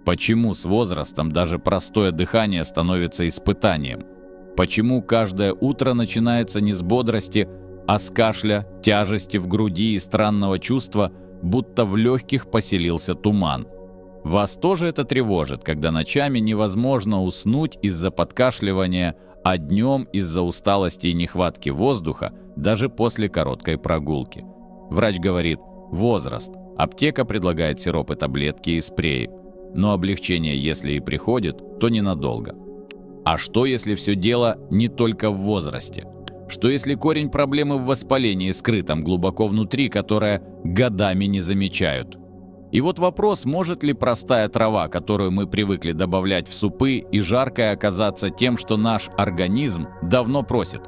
Почему с возрастом даже простое дыхание становится испытанием? Почему каждое утро начинается не с бодрости, а с кашля, тяжести в груди и странного чувства, будто в легких поселился туман? Вас тоже это тревожит, когда ночами невозможно уснуть из-за подкашливания, а днем из-за усталости и нехватки воздуха, даже после короткой прогулки? Врач говорит: возраст. Аптека предлагает сиропы, таблетки и спреи. Но облегчение, если и приходит, то ненадолго. А что, если все дело не только в возрасте? Что, если корень проблемы в воспалении, скрытом глубоко внутри, которое годами не замечают? И вот вопрос, может ли простая трава, которую мы привыкли добавлять в супы, и жаркое оказаться тем, что наш организм давно просит?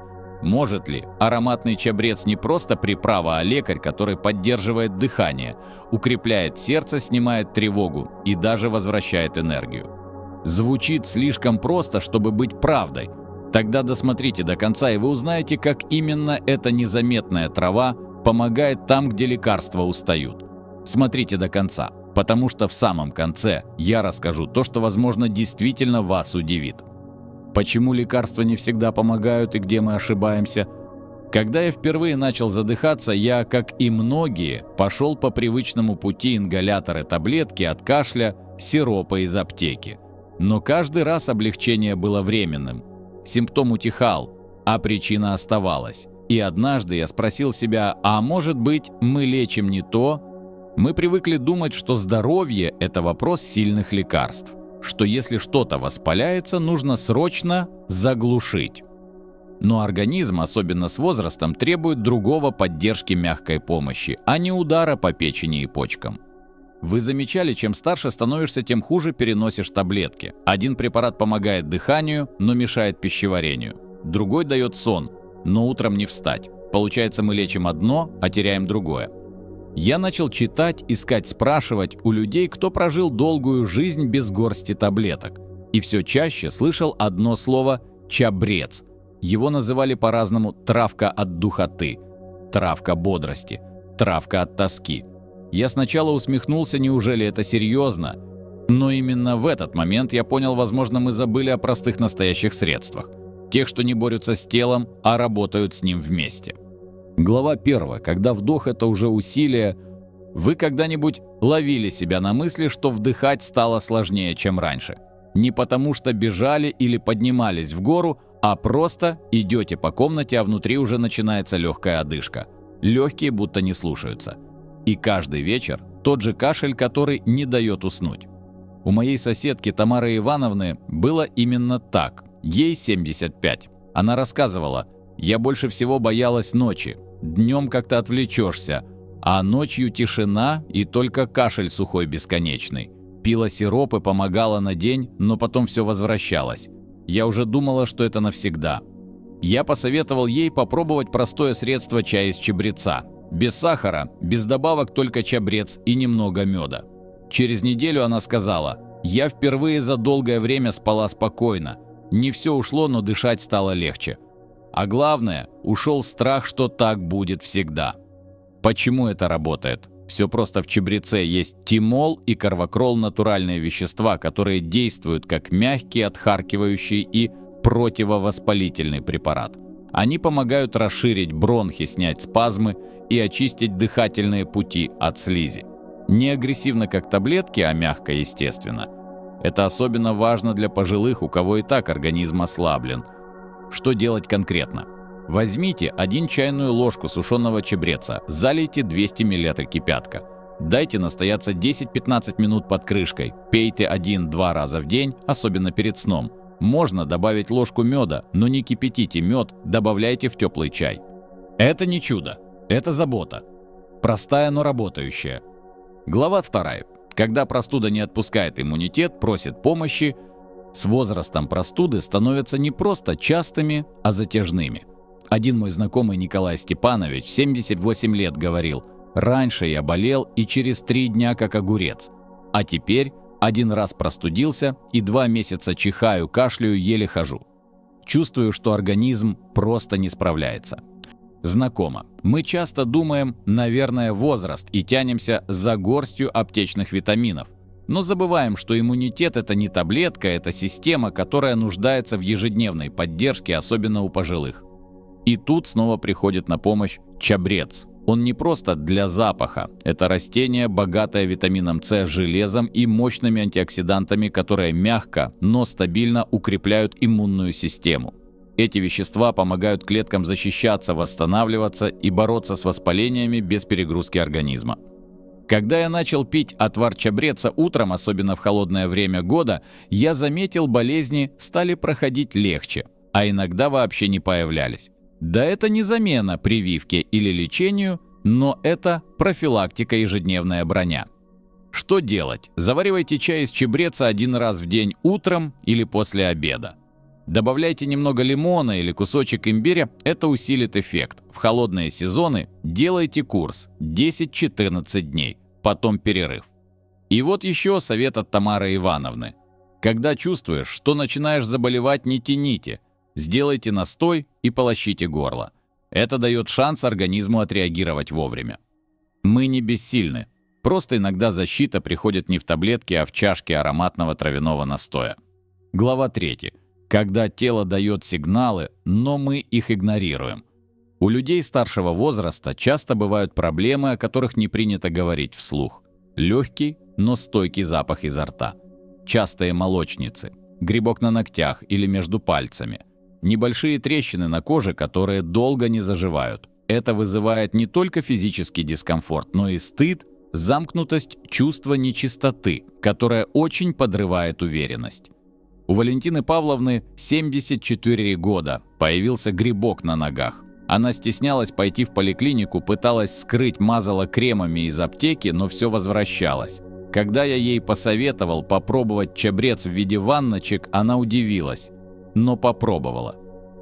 Может ли ароматный чабрец не просто приправа, а лекарь, который поддерживает дыхание, укрепляет сердце, снимает тревогу и даже возвращает энергию? Звучит слишком просто, чтобы быть правдой. Тогда досмотрите до конца, и вы узнаете, как именно эта незаметная трава помогает там, где лекарства устают. Смотрите до конца, потому что в самом конце я расскажу то, что, возможно, действительно вас удивит. Почему лекарства не всегда помогают и где мы ошибаемся? Когда я впервые начал задыхаться, я, как и многие, пошел по привычному пути: ингаляторы, таблетки от кашля, сиропы из аптеки. Но каждый раз облегчение было временным. Симптом утихал, а причина оставалась. И однажды я спросил себя: а может быть, мы лечим не то? Мы привыкли думать, что здоровье – это вопрос сильных лекарств, что если что-то воспаляется, нужно срочно заглушить. Но организм, особенно с возрастом, требует другого: поддержки, мягкой помощи, а не удара по печени и почкам. Вы замечали, чем старше становишься, тем хуже переносишь таблетки. Один препарат помогает дыханию, но мешает пищеварению. Другой дает сон, но утром не встать. Получается, мы лечим одно, а теряем другое. Я начал читать, искать, спрашивать у людей, кто прожил долгую жизнь без горсти таблеток. И все чаще слышал одно слово «чабрец». Его называли по-разному: травка от духоты, травка бодрости, травка от тоски. Я сначала усмехнулся: неужели это серьезно? Но именно в этот момент я понял, возможно, мы забыли о простых настоящих средствах. Тех, что не борются с телом, а работают с ним вместе. Глава 1. Когда вдох – это уже усилие. Вы когда-нибудь ловили себя на мысли, что вдыхать стало сложнее, чем раньше? Не потому что бежали или поднимались в гору, а просто идете по комнате, а внутри уже начинается легкая одышка. Легкие будто не слушаются. И каждый вечер тот же кашель, который не дает уснуть. У моей соседки Тамары Ивановны было именно так. Ей 75. Она рассказывала: «Я больше всего боялась ночи. Днем как-то отвлечешься, а ночью тишина и только кашель сухой бесконечный. Пила сиропы, помогала на день, но потом все возвращалось. Я уже думала, что это навсегда». Я посоветовал ей попробовать простое средство: чай из чабреца. Без сахара, без добавок, только чабрец и немного меда. Через неделю она сказала: «Я впервые за долгое время спала спокойно. Не все ушло, но дышать стало легче. А главное, ушел страх, что так будет всегда». Почему это работает? Все просто: в чабреце есть тимол и карвакрол – натуральные вещества, которые действуют как мягкий, отхаркивающий и противовоспалительный препарат. Они помогают расширить бронхи, снять спазмы и очистить дыхательные пути от слизи. Не агрессивно, как таблетки, а мягко, естественно. Это особенно важно для пожилых, у кого и так организм ослаблен. Что делать конкретно? Возьмите 1 чайную ложку сушеного чабреца, залейте 200 мл кипятка. Дайте настояться 10-15 минут под крышкой. Пейте 1-2 раза в день, особенно перед сном. Можно добавить ложку меда, но не кипятите мед, добавляйте в теплый чай. Это не чудо, это забота. Простая, но работающая. Глава 2. Когда простуда не отпускает иммунитет, просит помощи, с возрастом простуды становятся не просто частыми, а затяжными. Один мой знакомый, Николай Степанович, 78 лет, говорил: «Раньше я болел и через 3 дня как огурец, а теперь 1 раз простудился и 2 месяца чихаю, кашляю, еле хожу. Чувствую, что организм просто не справляется». Знакомо. Мы часто думаем: наверное, возраст, и тянемся за горстью аптечных витаминов. но забываем, что иммунитет – это не таблетка, это система, которая нуждается в ежедневной поддержке, особенно у пожилых. И тут снова приходит на помощь чабрец. Он не просто для запаха. Это растение, богатое витамином С, железом и мощными антиоксидантами, которые мягко, но стабильно укрепляют иммунную систему. Эти вещества помогают клеткам защищаться, восстанавливаться и бороться с воспалениями без перегрузки организма. Когда я начал пить отвар чабреца утром, особенно в холодное время года, я заметил, болезни стали проходить легче, а иногда вообще не появлялись. Да, это не замена прививке или лечению, но это профилактика, ежедневная броня. Что делать? Заваривайте чай из чабреца один раз в день утром или после обеда. Добавляйте немного лимона или кусочек имбиря, это усилит эффект. В холодные сезоны делайте курс 10-14 дней, потом перерыв. И вот еще совет от Тамары Ивановны. Когда чувствуешь, что начинаешь заболевать, не тяните. Сделайте настой и полощите горло. Это дает шанс организму отреагировать вовремя. Мы не бессильны. Просто иногда защита приходит не в таблетке, а в чашке ароматного травяного настоя. Глава 3. Когда тело дает сигналы, но мы их игнорируем. У людей старшего возраста часто бывают проблемы, о которых не принято говорить вслух. Легкий, но стойкий запах изо рта. Частые молочницы. Грибок на ногтях или между пальцами. Небольшие трещины на коже, которые долго не заживают. Это вызывает не только физический дискомфорт, но и стыд, замкнутость, чувство нечистоты, которое очень подрывает уверенность. У Валентины Павловны 74 года, появился грибок на ногах. Она стеснялась пойти в поликлинику, пыталась скрыть, мазала кремами из аптеки, но все возвращалось. Когда я ей посоветовал попробовать чабрец в виде ванночек, она удивилась, но попробовала.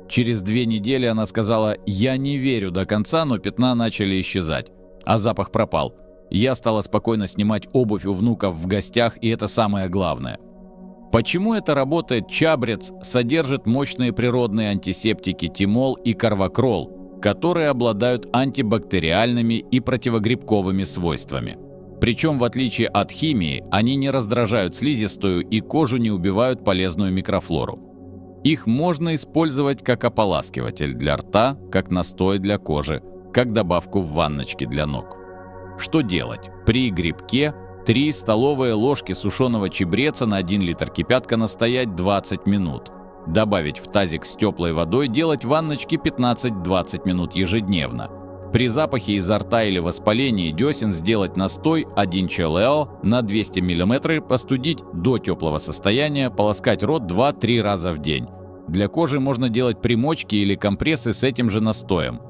Через 2 недели она сказала: «Я не верю до конца, но пятна начали исчезать, а запах пропал. Я стала спокойно снимать обувь у внуков в гостях, и это самое главное». Почему это работает? Чабрец содержит мощные природные антисептики тимол и карвакрол, которые обладают антибактериальными и противогрибковыми свойствами. Причем, в отличие от химии, они не раздражают слизистую и кожу не убивают полезную микрофлору. Их можно использовать как ополаскиватель для рта, как настой для кожи, как добавку в ванночки для ног. Что делать? При грибке 3 столовые ложки сушеного чабреца на 1 литр кипятка настоять 20 минут. Добавить в тазик с теплой водой, делать ванночки 15-20 минут ежедневно. При запахе изо рта или воспалении десен сделать настой 1 ЧЛО на 200 мл, постудить до теплого состояния, полоскать рот 2-3 раза в день. Для кожи можно делать примочки или компрессы с этим же настоем.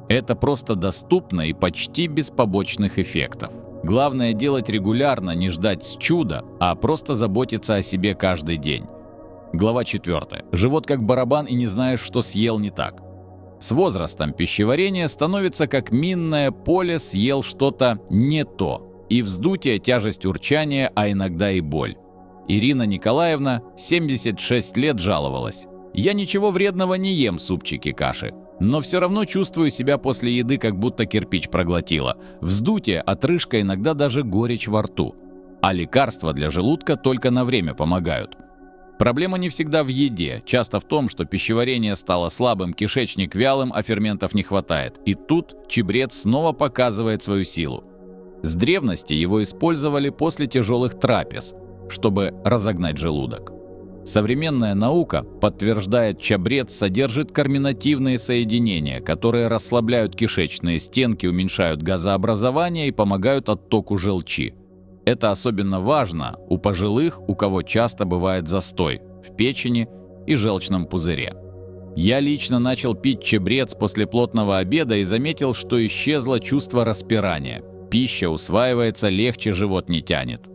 Это просто доступно и почти без побочных эффектов. Главное делать регулярно, не ждать с чуда, а просто заботиться о себе каждый день. Глава 4. Живот как барабан и не знаешь, что съел не так. С возрастом пищеварение становится как минное поле, съел что-то не то. И вздутие, тяжесть, урчание, а иногда и боль. Ирина Николаевна, 76 лет, жаловалась: «Я ничего вредного не ем, супчики, каши. Но все равно чувствую себя после еды, как будто кирпич проглотила. Вздутие, отрыжка, иногда даже горечь во рту. А лекарства для желудка только на время помогают». Проблема не всегда в еде, часто в том, что пищеварение стало слабым, кишечник вялым, а ферментов не хватает. И тут чабрец снова показывает свою силу. С древности его использовали после тяжелых трапез, чтобы разогнать желудок. Современная наука подтверждает, чабрец содержит карминативные соединения, которые расслабляют кишечные стенки, уменьшают газообразование и помогают оттоку желчи. Это особенно важно у пожилых, у кого часто бывает застой в печени и желчном пузыре. Я лично начал пить чабрец после плотного обеда и заметил, что исчезло чувство распирания. Пища усваивается легче, живот не тянет.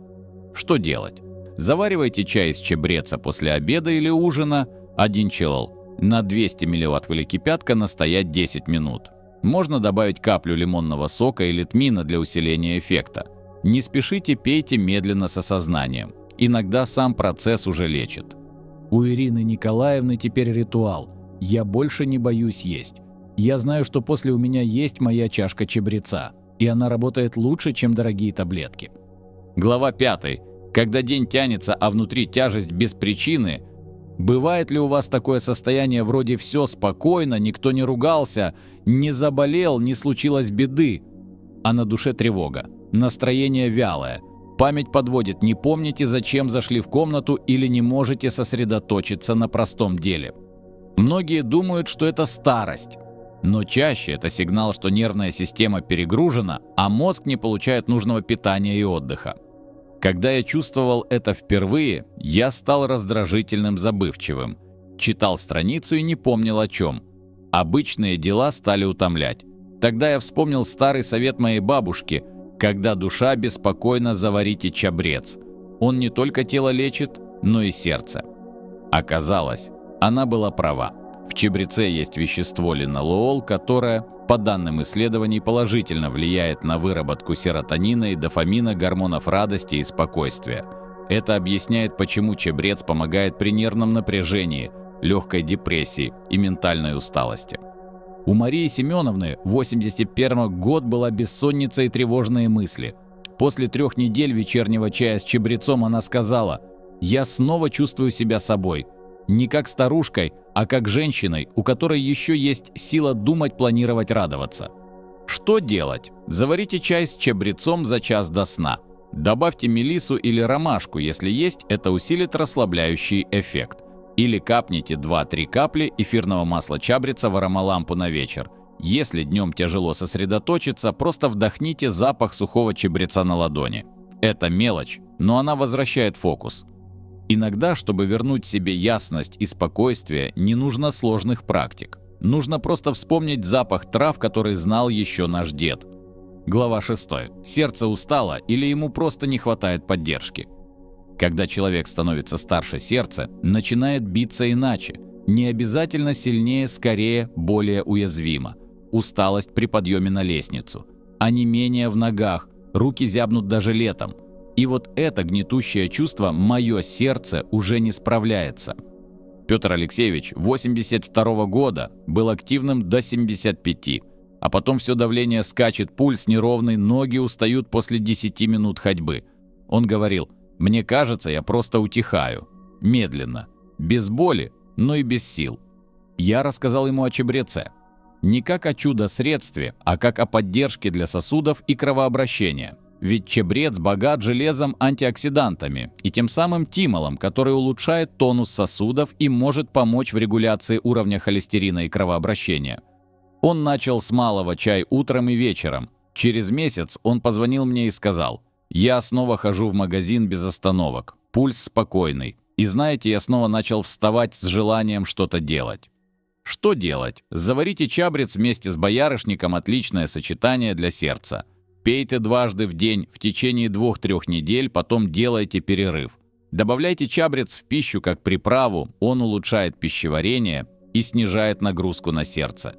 Что делать? Заваривайте чай из чабреца после обеда или ужина 1 ЧЛ. На 200 мл или кипятка настоять 10 минут. Можно добавить каплю лимонного сока или тмина для усиления эффекта. Не спешите, пейте медленно с осознанием. Иногда сам процесс уже лечит. У Ирины Николаевны теперь ритуал. Я больше не боюсь есть. Я знаю, что после у меня есть моя чашка чабреца, и она работает лучше, чем дорогие таблетки. Глава 5. Когда день тянется, а внутри тяжесть без причины, бывает ли у вас такое состояние вроде «все спокойно, никто не ругался, не заболел, не случилось беды», а на душе тревога, настроение вялое, память подводит, не помните, зачем зашли в комнату или не можете сосредоточиться на простом деле? Многие думают, что это старость, но чаще это сигнал, что нервная система перегружена, а мозг не получает нужного питания и отдыха. Когда я чувствовал это впервые, я стал раздражительным, забывчивым. Читал страницу и не помнил о чем. Обычные дела стали утомлять. Тогда я вспомнил старый совет моей бабушки: когда душа беспокойна, заварите чабрец. Он не только тело лечит, но и сердце. Оказалось, она была права. В чабреце есть вещество линолеол, которое, по данным исследований, положительно влияет на выработку серотонина и дофамина, гормонов радости и спокойствия. Это объясняет, почему чабрец помогает при нервном напряжении, легкой депрессии и ментальной усталости. У Марии Семеновны 81 год была бессонница и тревожные мысли. После 3 недель вечернего чая с чабрецом она сказала: «Я снова чувствую себя собой. Не как старушкой, а как женщиной, у которой еще есть сила думать, планировать, радоваться». Что делать? Заварите чай с чабрецом за час до сна. Добавьте мелиссу или ромашку, если есть, это усилит расслабляющий эффект. Или капните 2-3 капли эфирного масла чабреца в аромалампу на вечер. Если днем тяжело сосредоточиться, просто вдохните запах сухого чабреца на ладони. Это мелочь, но она возвращает фокус. Иногда, чтобы вернуть себе ясность и спокойствие, не нужно сложных практик. Нужно просто вспомнить запах трав, который знал еще наш дед. Глава 6. Сердце устало или ему просто не хватает поддержки. Когда человек становится старше, сердце начинает биться иначе. Не обязательно сильнее, скорее, более уязвимо. Усталость при подъеме на лестницу. Онемение в ногах, руки зябнут даже летом. И вот это гнетущее чувство «моё сердце уже не справляется». Петр Алексеевич 82 года был активным до 75, а потом все давление скачет, пульс неровный, ноги устают после 10 минут ходьбы. Он говорил: «Мне кажется, я просто утихаю. Медленно. Без боли, но и без сил». Я рассказал ему о чабреце. Не как о чудо-средстве, а как о поддержке для сосудов и кровообращения. Ведь чабрец богат железом, антиоксидантами и тем самым тимолом, который улучшает тонус сосудов и может помочь в регуляции уровня холестерина и кровообращения. Он начал с малого: чай утром и вечером. Через месяц он позвонил мне и сказал: «Я снова хожу в магазин без остановок, пульс спокойный. И знаете, я снова начал вставать с желанием что-то делать». Что делать? Заварите чабрец вместе с боярышником – отличное сочетание для сердца. Пейте дважды в день в течение 2-3 недель, потом делайте перерыв. Добавляйте чабрец в пищу как приправу, он улучшает пищеварение и снижает нагрузку на сердце.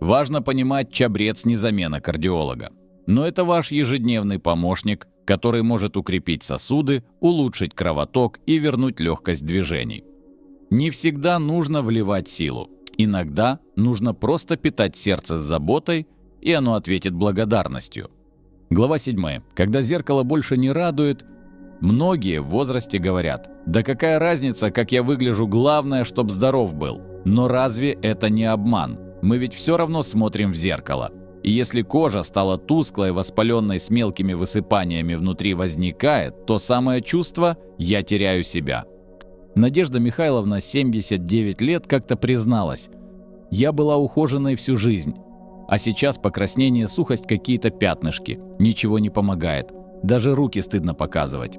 Важно понимать, чабрец не замена кардиолога. Но это ваш ежедневный помощник, который может укрепить сосуды, улучшить кровоток и вернуть легкость движений. Не всегда нужно вливать силу. Иногда нужно просто питать сердце с заботой, и оно ответит благодарностью. Глава 7. Когда зеркало больше не радует, многие в возрасте говорят: «Да какая разница, как я выгляжу, главное, чтоб здоров был». Но разве это не обман? Мы ведь все равно смотрим в зеркало. И если кожа стала тусклой, воспаленной, с мелкими высыпаниями внутри возникает, то самое чувство «я теряю себя». Надежда Михайловна, 79 лет, как-то призналась: «Я была ухоженной всю жизнь. А сейчас покраснение, сухость, какие-то пятнышки. Ничего не помогает. Даже руки стыдно показывать».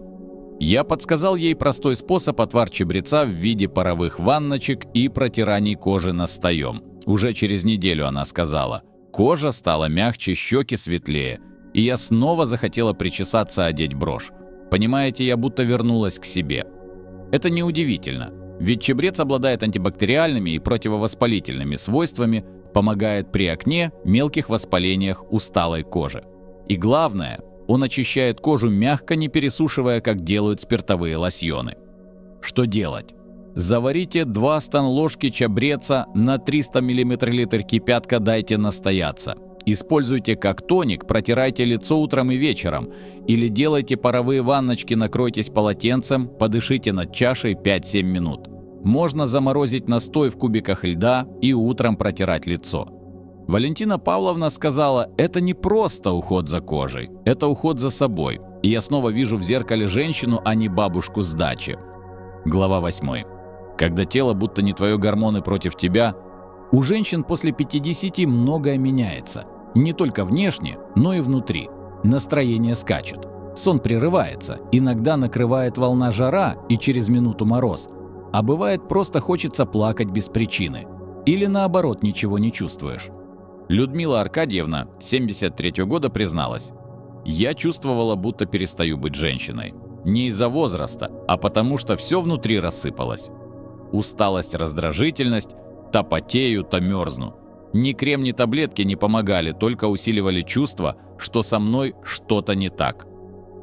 Я подсказал ей простой способ: отвар чабреца в виде паровых ванночек и протираний кожи настоем. Уже через неделю она сказала: «Кожа стала мягче, щеки светлее, и я снова захотела причесаться, одеть брошь. Понимаете, я будто вернулась к себе». Это неудивительно, ведь чабрец обладает антибактериальными и противовоспалительными свойствами, помогает при акне, мелких воспалениях, усталой кожи. И главное, он очищает кожу мягко, не пересушивая, как делают спиртовые лосьоны. Что делать? Заварите 2 столовых ложки чабреца на 300 мл кипятка, дайте настояться. используйте как тоник, протирайте лицо утром и вечером. Или делайте паровые ванночки, накройтесь полотенцем, подышите над чашей 5-7 минут. Можно заморозить настой в кубиках льда и утром протирать лицо. Валентина Павловна сказала, это не просто уход за кожей, это уход за собой. И я снова вижу в зеркале женщину, а не бабушку с дачи. Глава 8. Когда тело будто не твое, гормоны против тебя, у женщин после 50 многое меняется. Не только внешне, но и внутри. Настроение скачет. Сон прерывается, иногда накрывает волна жара и через минуту мороз. А бывает, просто хочется плакать без причины. Или наоборот, ничего не чувствуешь. Людмила Аркадьевна, 73 года, призналась: «Я чувствовала, будто перестаю быть женщиной. Не из-за возраста, а потому что все внутри рассыпалось. Усталость, раздражительность, то потею, то мерзну. Ни крем, ни таблетки не помогали, только усиливали чувство, что со мной что-то не так».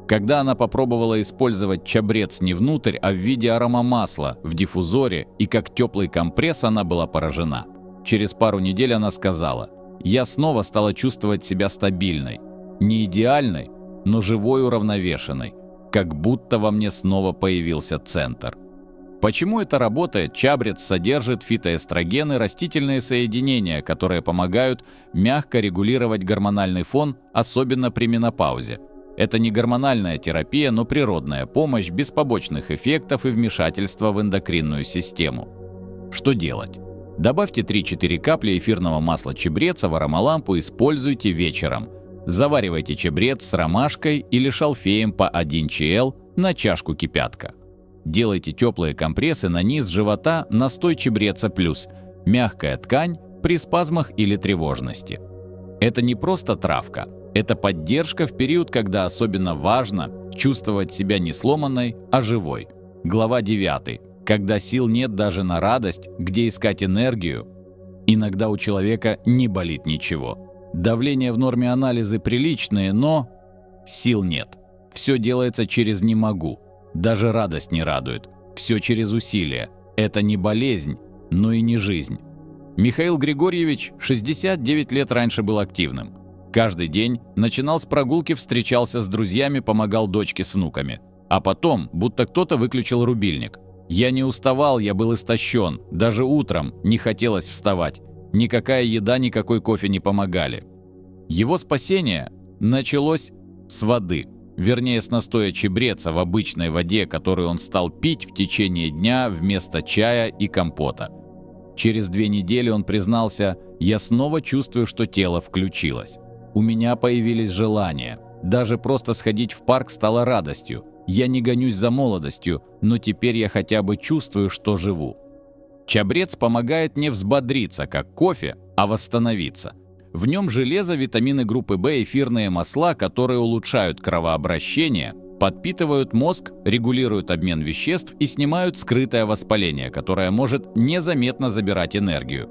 Когда она попробовала использовать чабрец не внутрь, а в виде аромамасла в диффузоре и как теплый компресс, она была поражена. Через пару недель она сказала: «Я снова стала чувствовать себя стабильной. Не идеальной, но живой, уравновешенной. Как будто во мне снова появился центр». Почему это работает? Чабрец содержит фитоэстрогены, растительные соединения, которые помогают мягко регулировать гормональный фон, особенно при менопаузе. Это не гормональная терапия, но природная помощь без побочных эффектов и вмешательства в эндокринную систему. Что делать? Добавьте 3-4 капли эфирного масла чабреца в аромалампу, используйте вечером. Заваривайте чабрец с ромашкой или шалфеем по 1 чл на чашку кипятка. Делайте теплые компрессы на низ живота, настой чабреца плюс мягкая ткань при спазмах или тревожности. Это не просто травка, это поддержка в период, когда особенно важно чувствовать себя не сломанной, а живой. Глава 9. Когда сил нет даже на радость, где искать энергию? Иногда у человека не болит ничего. Давление в норме, анализы приличные, но сил нет. Все делается через «не могу». Даже радость не радует. Все через усилия. Это не болезнь, но и не жизнь. Михаил Григорьевич 69 лет раньше был активным. Каждый день начинал с прогулки, встречался с друзьями, помогал дочке с внуками. А потом, будто кто-то выключил рубильник. «Я не уставал, я был истощен. Даже утром не хотелось вставать. Никакая еда, никакой кофе не помогали». Его спасение началось с воды. Вернее, с настоя чабреца в обычной воде, которую он стал пить в течение дня вместо чая и компота. Через 2 недели он признался: «Я снова чувствую, что тело включилось. У меня появились желания. Даже просто сходить в парк стало радостью. Я не гонюсь за молодостью, но теперь я хотя бы чувствую, что живу». Чабрец помогает не взбодриться, как кофе, а восстановиться. В нем железо, витамины группы В, эфирные масла, которые улучшают кровообращение, подпитывают мозг, регулируют обмен веществ и снимают скрытое воспаление, которое может незаметно забирать энергию.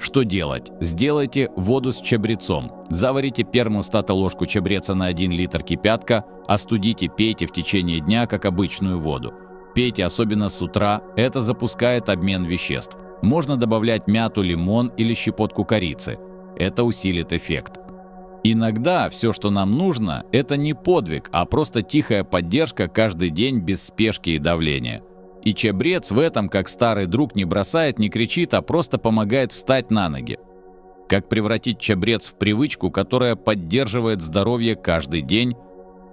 Что делать? Сделайте воду с чабрецом. Заварите пермостата ложку чабреца на 1 литр кипятка, остудите, пейте в течение дня, как обычную воду. Пейте особенно с утра, это запускает обмен веществ. Можно добавлять мяту, лимон или щепотку корицы. Это усилит эффект. Иногда все, что нам нужно, это не подвиг, а просто тихая поддержка каждый день без спешки и давления. И чабрец в этом, как старый друг, не бросает, не кричит, а просто помогает встать на ноги. Как превратить чабрец в привычку, которая поддерживает здоровье каждый день?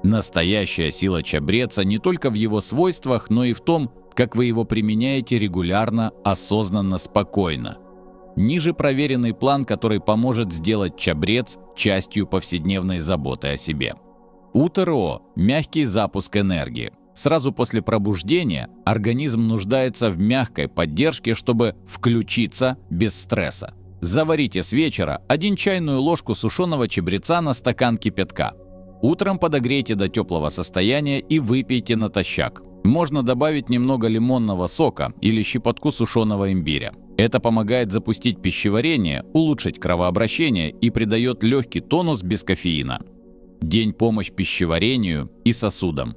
Настоящая сила чабреца не только в его свойствах, но и в том, как вы его применяете регулярно, осознанно, спокойно. Ниже проверенный план, который поможет сделать чабрец частью повседневной заботы о себе. УТРО – мягкий запуск энергии. Сразу после пробуждения организм нуждается в мягкой поддержке, чтобы включиться без стресса. Заварите с вечера 1 чайную ложку сушеного чабреца на стакан кипятка. Утром подогрейте до теплого состояния и выпейте натощак. Можно добавить немного лимонного сока или щепотку сушеного имбиря. Это помогает запустить пищеварение, улучшить кровообращение и придает легкий тонус без кофеина. День помощь пищеварению и сосудам.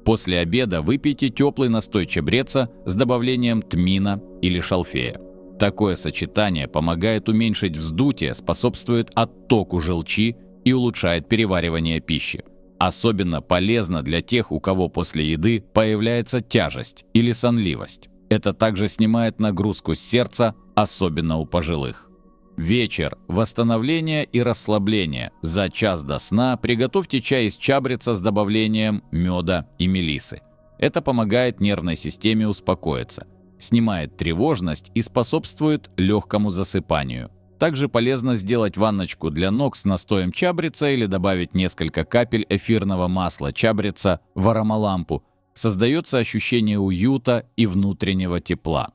После обеда выпейте теплый настой чабреца с добавлением тмина или шалфея. Такое сочетание помогает уменьшить вздутие, способствует оттоку желчи и улучшает переваривание пищи. Особенно полезно для тех, у кого после еды появляется тяжесть или сонливость. Это также снимает нагрузку с сердца, особенно у пожилых. Вечер. Восстановление и расслабление. За час до сна приготовьте чай из чабреца с добавлением меда и мелисы. Это помогает нервной системе успокоиться, снимает тревожность и способствует легкому засыпанию. Также полезно сделать ванночку для ног с настоем чабреца или добавить несколько капель эфирного масла чабреца в аромалампу. Создается ощущение уюта и внутреннего тепла.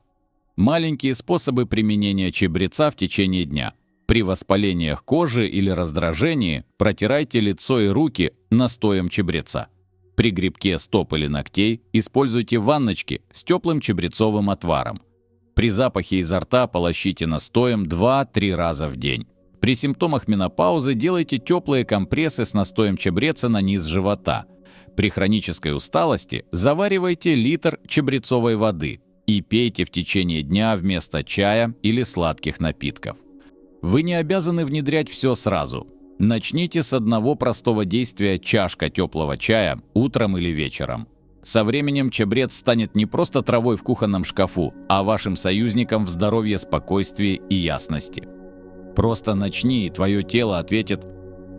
Маленькие способы применения чабреца в течение дня. При воспалениях кожи или раздражении протирайте лицо и руки настоем чабреца. При грибке стоп или ногтей используйте ванночки с теплым чабрецовым отваром. При запахе изо рта полощите настоем 2-3 раза в день. При симптомах менопаузы делайте теплые компрессы с настоем чабреца на низ живота. При хронической усталости заваривайте литр чабрецовой воды и пейте в течение дня вместо чая или сладких напитков. Вы не обязаны внедрять все сразу. Начните с одного простого действия: чашка теплого чая утром или вечером. Со временем чабрец станет не просто травой в кухонном шкафу, а вашим союзником в здоровье, спокойствии и ясности. Просто начни, и твое тело ответит.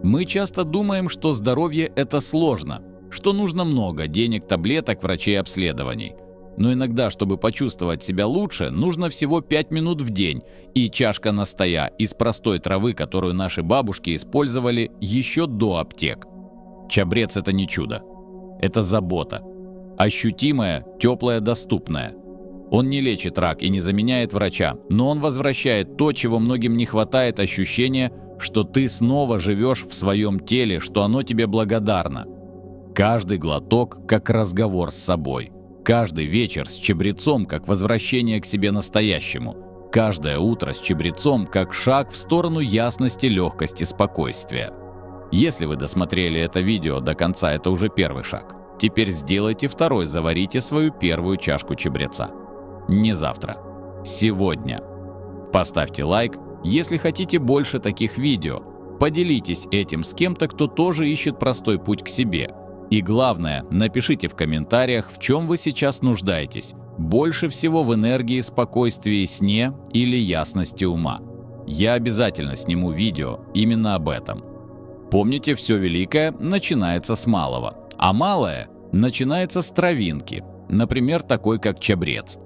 Мы часто думаем, что здоровье – это сложно, что нужно много денег, таблеток, врачей, обследований. Но иногда, чтобы почувствовать себя лучше, нужно всего 5 минут в день и чашка настоя из простой травы, которую наши бабушки использовали еще до аптек. Чабрец – это не чудо. Это забота. Ощутимая, теплая, доступная. Он не лечит рак и не заменяет врача, но он возвращает то, чего многим не хватает: ощущение, что ты снова живешь в своем теле, что оно тебе благодарно. Каждый глоток – как разговор с собой. Каждый вечер с чабрецом, как возвращение к себе настоящему. Каждое утро с чабрецом, как шаг в сторону ясности, легкости, спокойствия. Если вы досмотрели это видео до конца, это уже первый шаг. Теперь сделайте второй: заварите свою первую чашку чабреца. Не завтра. Сегодня. Поставьте лайк, если хотите больше таких видео. Поделитесь этим с кем-то, кто тоже ищет простой путь к себе. И главное, напишите в комментариях, в чем вы сейчас нуждаетесь. Больше всего в энергии, спокойствии, сне или ясности ума. Я обязательно сниму видео именно об этом. Помните, все великое начинается с малого. А малое начинается с травинки, например, такой как чабрец.